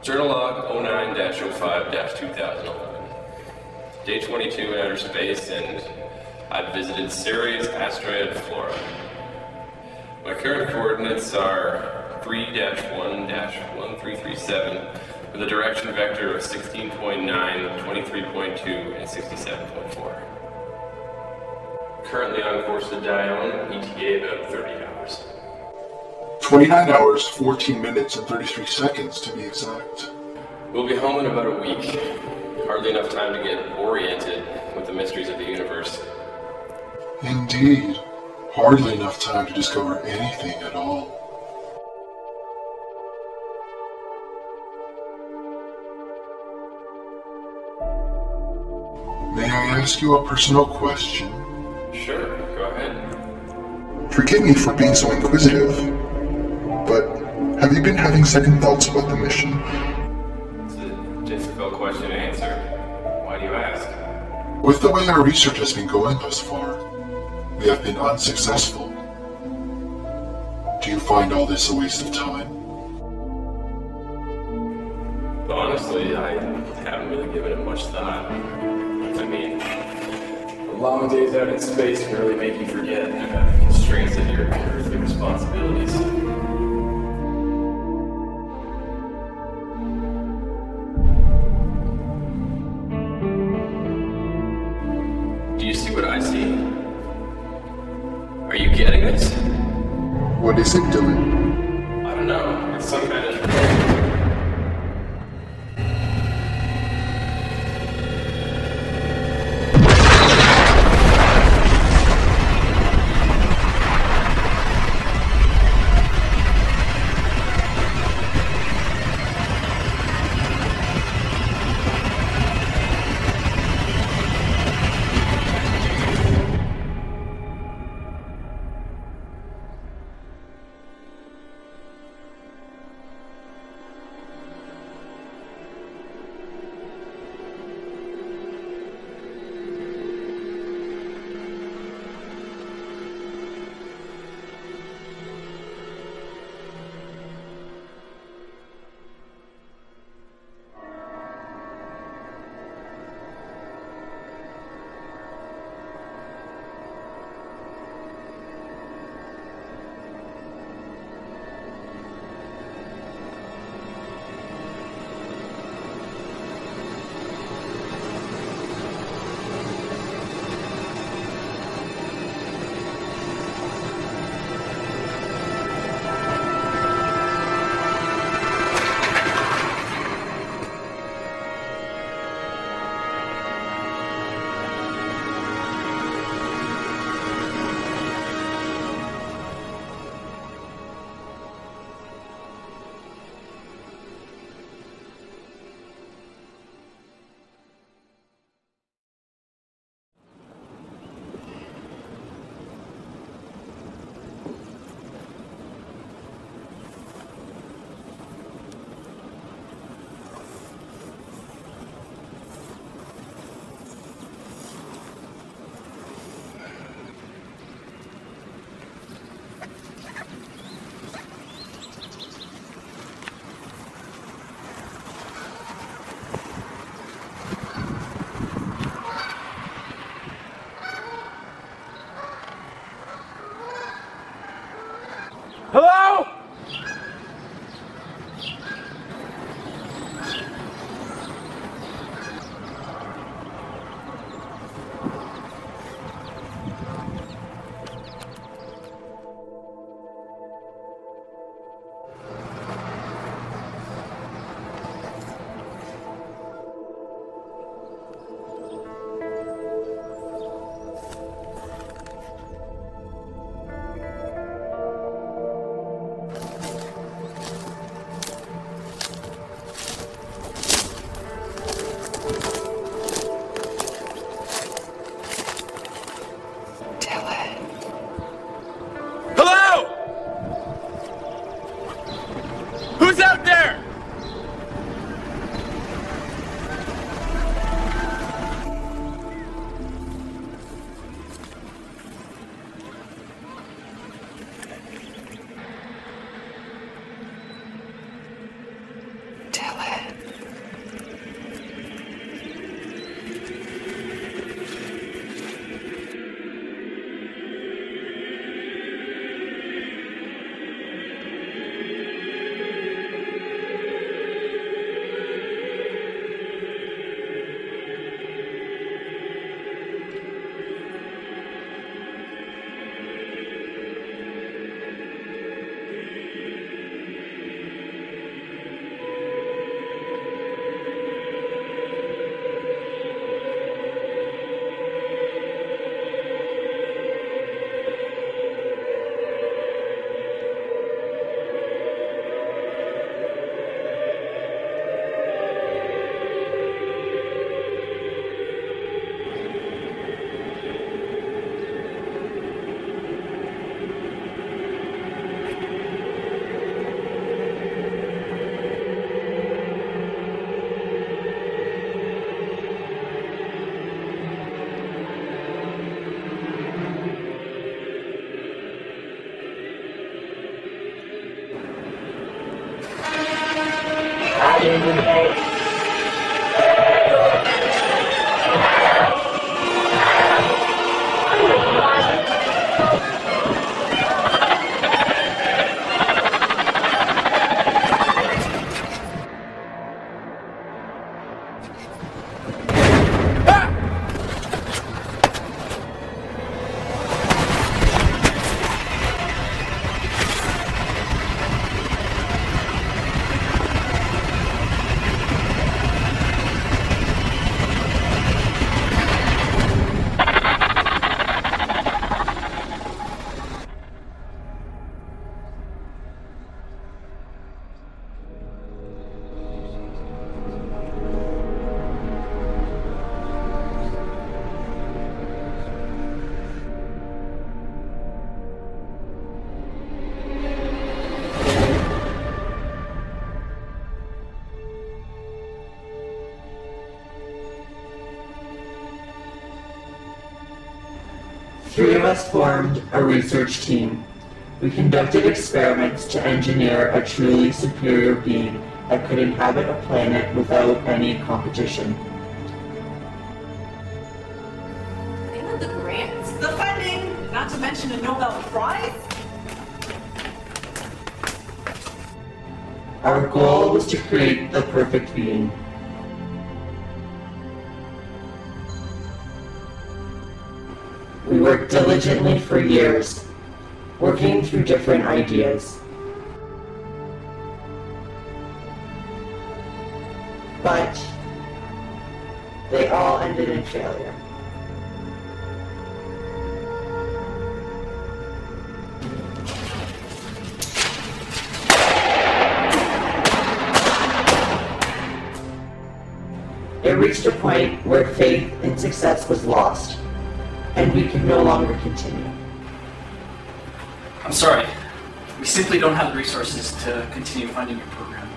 Journal log 09-05-2011. Day 22 in outer space, and I've visited Ceres, Asteroid, Flora. My current coordinates are 3-1-1337 with a direction vector of 16.9, 23.2, and 67.4. Currently on course to Dione, ETA about 30 hours. 29 hours, 14 minutes, and 33 seconds to be exact. We'll be home in about a week. Hardly enough time to get oriented with the mysteries of the universe. Indeed. Hardly enough time to discover anything at all. May I ask you a personal question? Sure, go ahead. Forgive me for being so inquisitive, but have you been having second thoughts about the mission? It's a difficult question to answer. Why do you ask? With the way our research has been going thus far, we have been unsuccessful. Do you find all this a waste of time? Honestly, I haven't really given it much thought. I mean, long days out in space can really make you forget about the constraints of your earthly responsibilities. Do you see what I see? Are you getting this? What is it doing? I don't know. It's some kind of... three of us formed a research team. We conducted experiments to engineer a truly superior being that could inhabit a planet without any competition. They had the grants, the funding, not to mention a Nobel Prize. Our goal was to create the perfect being. We worked diligently for years, working through different ideas. But they all ended in failure. It reached a point where faith in success was lost, and we could no longer continue. I'm sorry. We simply don't have the resources to continue funding your program.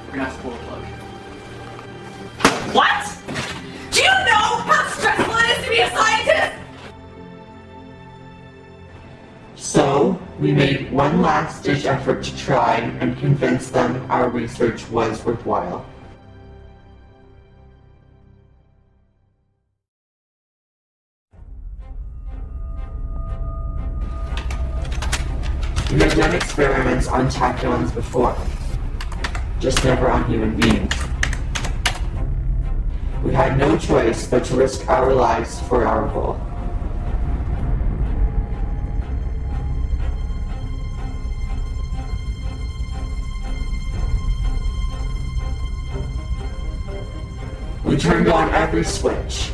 We're gonna have to pull the plug. What? Do you know how stressful it is to be a scientist? So, we made one last-ditch effort to try and convince them our research was worthwhile. We have done experiments on tachyons before, just never on human beings. We had no choice but to risk our lives for our goal. We turned on every switch.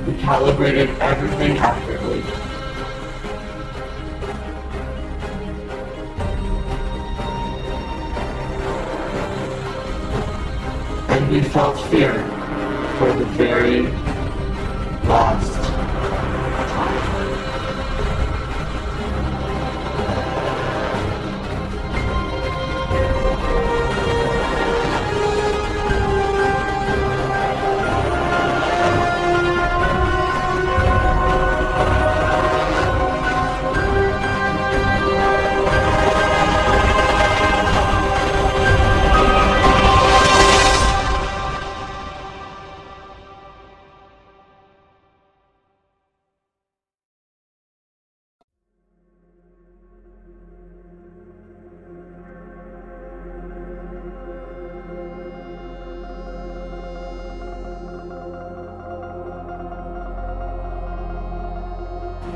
We calibrated everything accurately. And we felt fear for the very last time.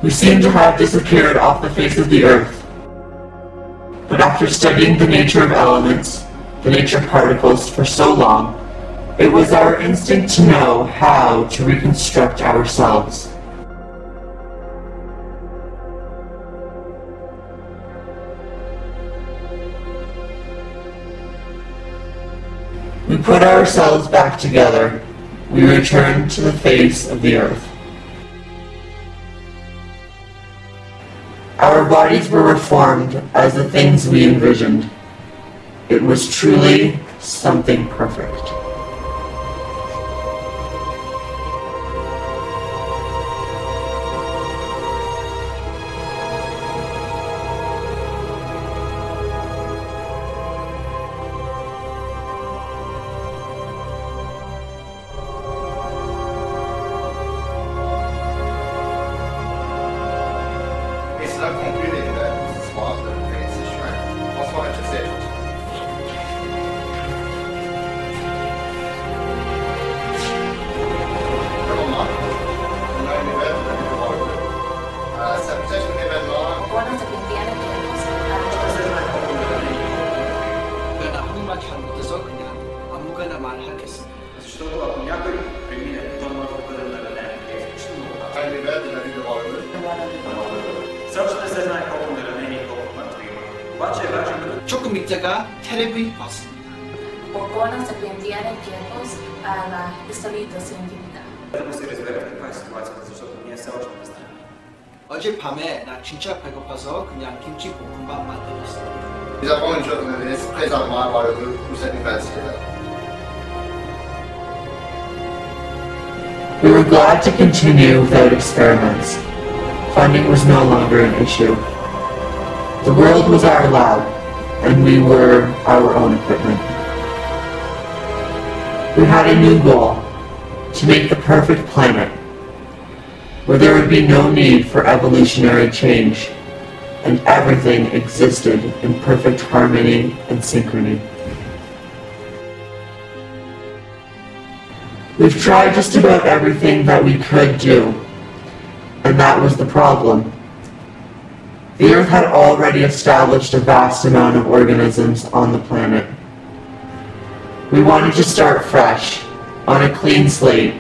We seem to have disappeared off the face of the Earth. But after studying the nature of elements, the nature of particles for so long, it was our instinct to know how to reconstruct ourselves. We put ourselves back together. We returned to the face of the Earth. Our bodies were reformed as the things we envisioned. It was truly something perfect. Not concluding that this is part of the phases, right? That's what I just said. Comment? On a un événement de l'événement. Ça peut être un événement. Buenos de Quintiana 그러나 한국말 잘 못해서 그냥 아무거나 말하겠습니다. Un événement de la vie de Hollywood. 조금 있다가 텔레비 봤습니다. Poco se tiene tiempos a la historia científica. 어젯밤에 나 진짜 배고파서 그냥 김치 볶음밥 만들었어요. Nous avons une journaliste présentement à Hollywood pour cette université-là. We were glad to continue without experiments. Funding was no longer an issue. The world was our lab, and we were our own equipment. We had a new goal, to make the perfect planet, where there would be no need for evolutionary change, and everything existed in perfect harmony and synchrony. We've tried just about everything that we could do, and that was the problem. The Earth had already established a vast amount of organisms on the planet. We wanted to start fresh, on a clean slate,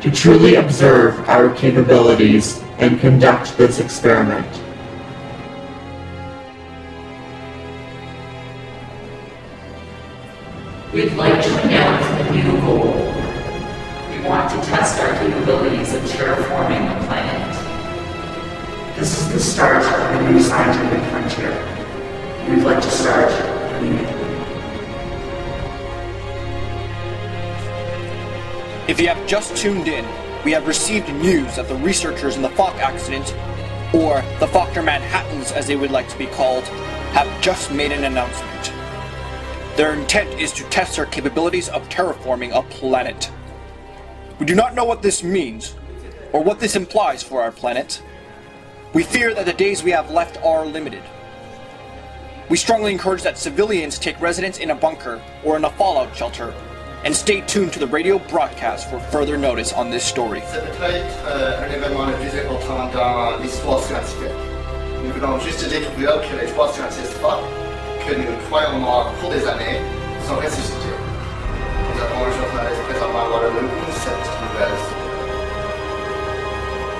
to truly observe our capabilities and conduct this experiment. We'd like to announce a new goal. We want to test our capabilities of terraforming the planet. This is the start of a new scientific frontier. We'd like to start immediately. If you have just tuned in, we have received news that the researchers in the Fock accident, or the Fokker Manhattans as they would like to be called, have just made an announcement. Their intent is to test their capabilities of terraforming a planet. We do not know what this means, or what this implies for our planet. We fear that the days we have left are limited. We strongly encourage that civilians take residence in a bunker or in a fallout shelter, and stay tuned to the radio broadcast for further notice on this story. Ça peut être un événement le plus important dans l'histoire scientifique. Nous venons juste de découvrir que les trois scientifiques Fock, que nous croyons morts pour des années, sont ressuscités. Nous avons un journaliste présentement à Waterloo pour cette nouvelle.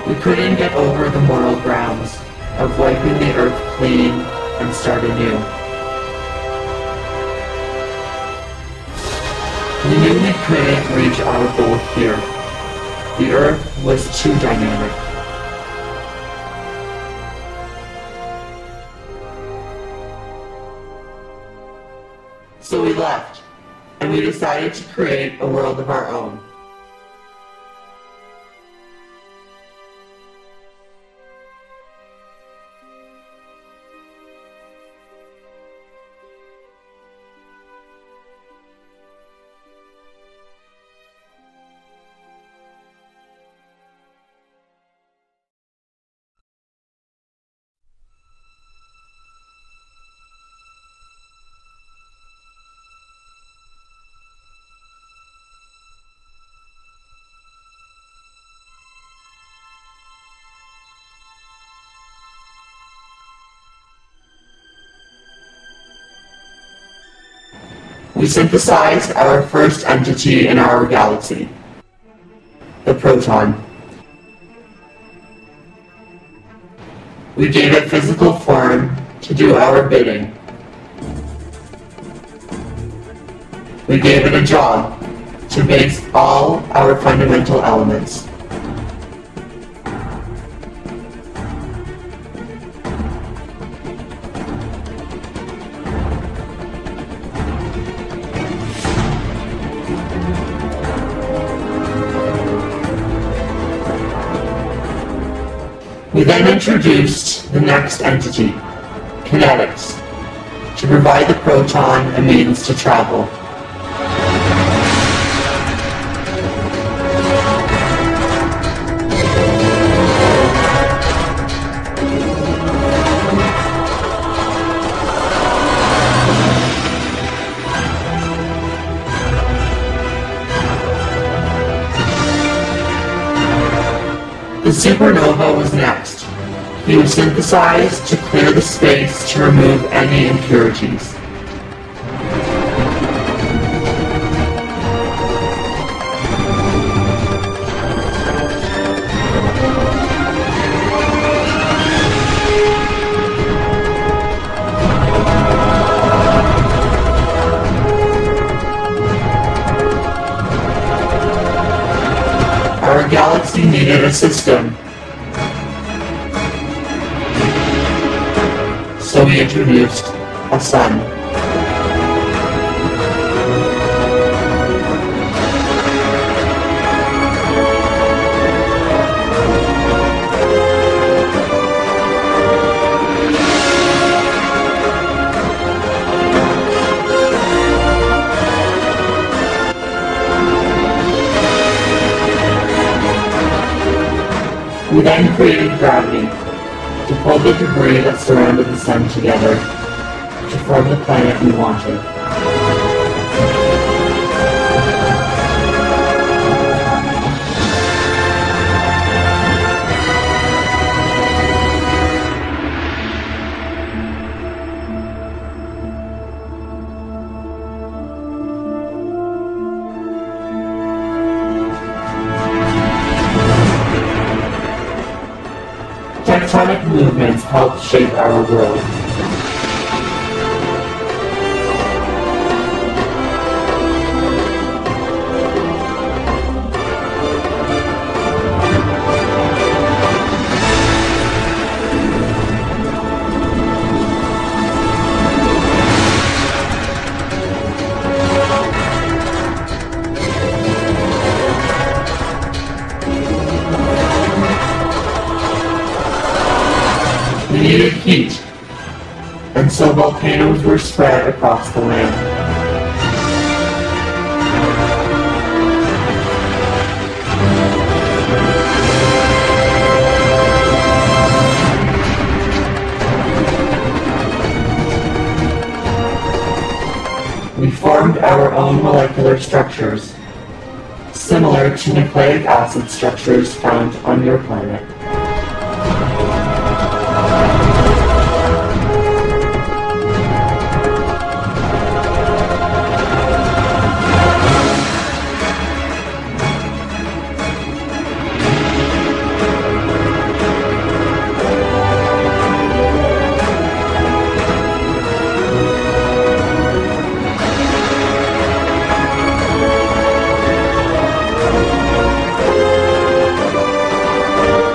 We couldn't get over the moral grounds of wiping the Earth clean and start anew. We knew we couldn't reach our goal here. The Earth was too dynamic. So we left, and we decided to create a world of our own. We synthesized our first entity in our galaxy, the proton. We gave it physical form to do our bidding. We gave it a job to base all our fundamental elements. We then introduced the next entity, kinetics, to provide the proton a means to travel. The supernova was next. He was synthesized to clear the space to remove any impurities. Our galaxy needed a system, so we introduced a sun. We then created gravity to pull the debris that surrounded the sun together to form the planet we wanted. Tectonic movements help shape our world. We needed heat, and so volcanoes were spread across the land. We formed our own molecular structures, similar to nucleic acid structures found on your planet.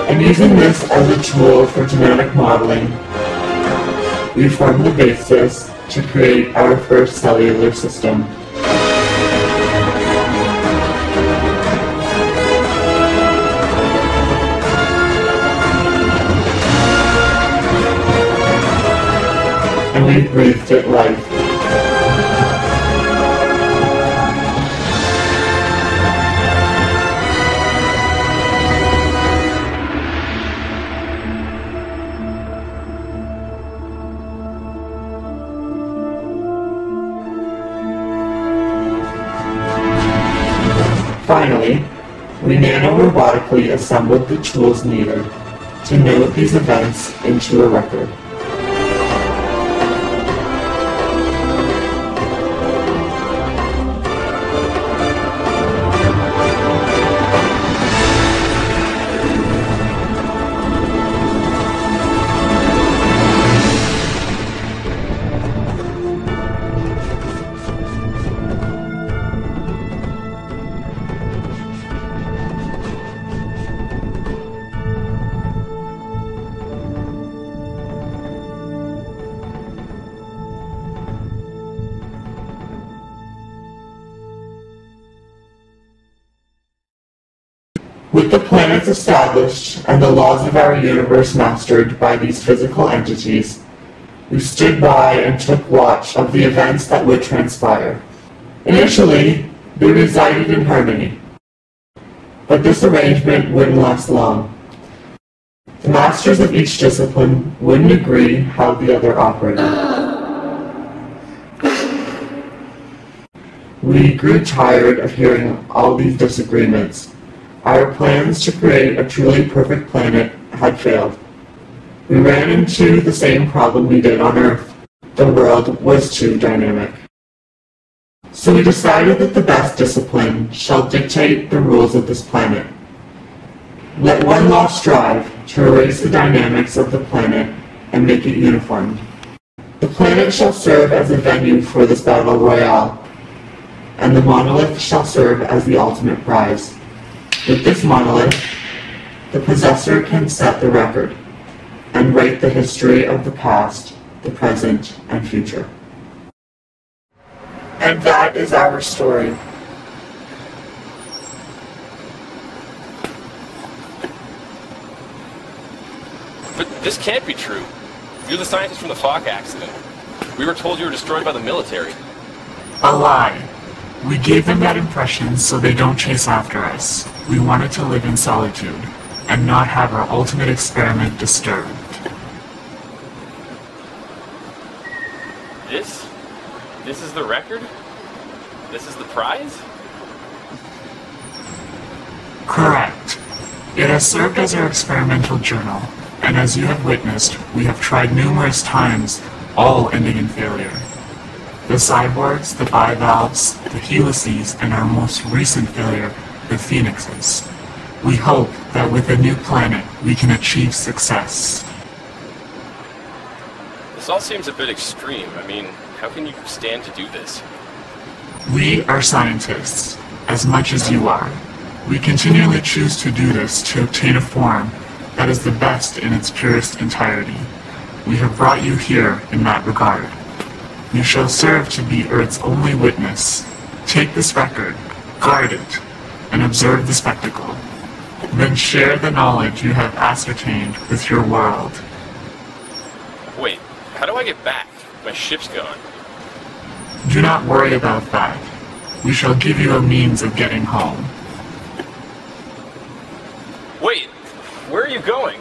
And using this as a tool for genetic modeling, we formed the basis to create our first cellular system. And we breathed it life. Finally, we nano-robotically assembled the tools needed to note these events into a record. With the planets established and the laws of our universe mastered by these physical entities, we stood by and took watch of the events that would transpire. Initially, they resided in harmony, but this arrangement wouldn't last long. The masters of each discipline wouldn't agree how the other operated. We grew tired of hearing all these disagreements. Our plans to create a truly perfect planet had failed. We ran into the same problem we did on Earth. The world was too dynamic. So we decided that the best discipline shall dictate the rules of this planet. Let one law strive to erase the dynamics of the planet and make it uniform. The planet shall serve as a venue for this battle royale, and the monolith shall serve as the ultimate prize. With this monolith, the possessor can set the record and write the history of the past, the present, and future. And that is our story. But this can't be true. You're the scientist from the Fock accident. We were told you were destroyed by the military. A lie. We gave them that impression so they don't chase after us. We wanted to live in solitude. and not have our ultimate experiment disturbed. This is the record? This is the prize? Correct. It has served as our experimental journal, and as you have witnessed, we have tried numerous times, all ending in failure. The cyborgs, the bivalves, the helices, and our most recent failure, the phoenixes. We hope that with a new planet, we can achieve success. This all seems a bit extreme. I mean, how can you stand to do this? We are scientists, as much as you are. We continually choose to do this to obtain a form that is the best in its purest entirety. We have brought you here in that regard. You shall serve to be Earth's only witness. Take this record, guard it, and observe the spectacle. Then share the knowledge you have ascertained with your world. Wait, how do I get back? My ship's gone. Do not worry about that. We shall give you a means of getting home. Wait, where are you going?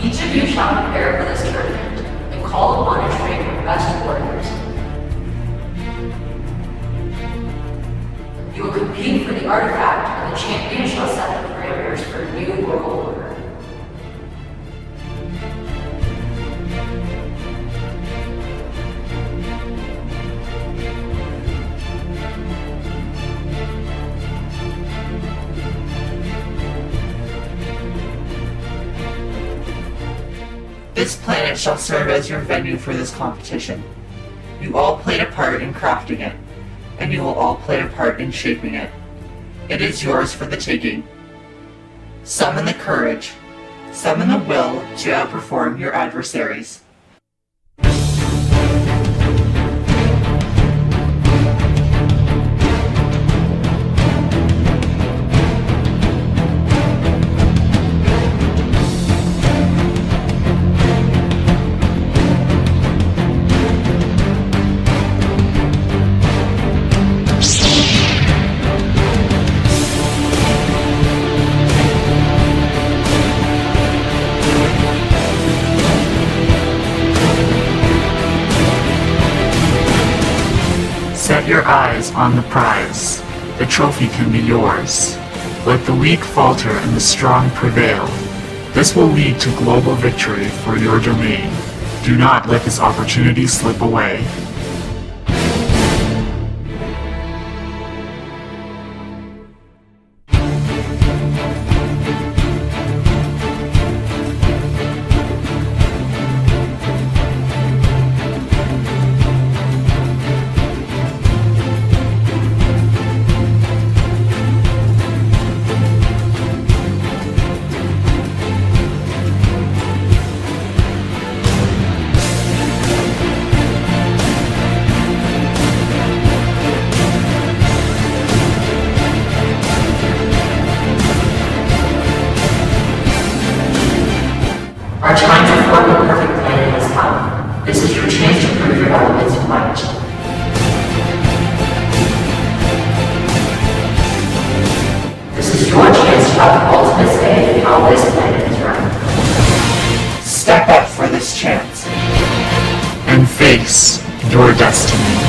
Each of you shall prepare for this tournament and call upon and train your best warriors. You will compete for the artifact, and the champion shall set the parameters for a new world order. This planet shall serve as your venue for this competition. You all played a part in crafting it, and you will all play a part in shaping it. It is yours for the taking. Summon the courage, summon the will to outperform your adversaries. Set your eyes on the prize. The trophy can be yours. Let the weak falter and the strong prevail. This will lead to global victory for your domain. Do not let this opportunity slip away. have the ultimate say in how this planet is run. Step up for this chance and face your destiny.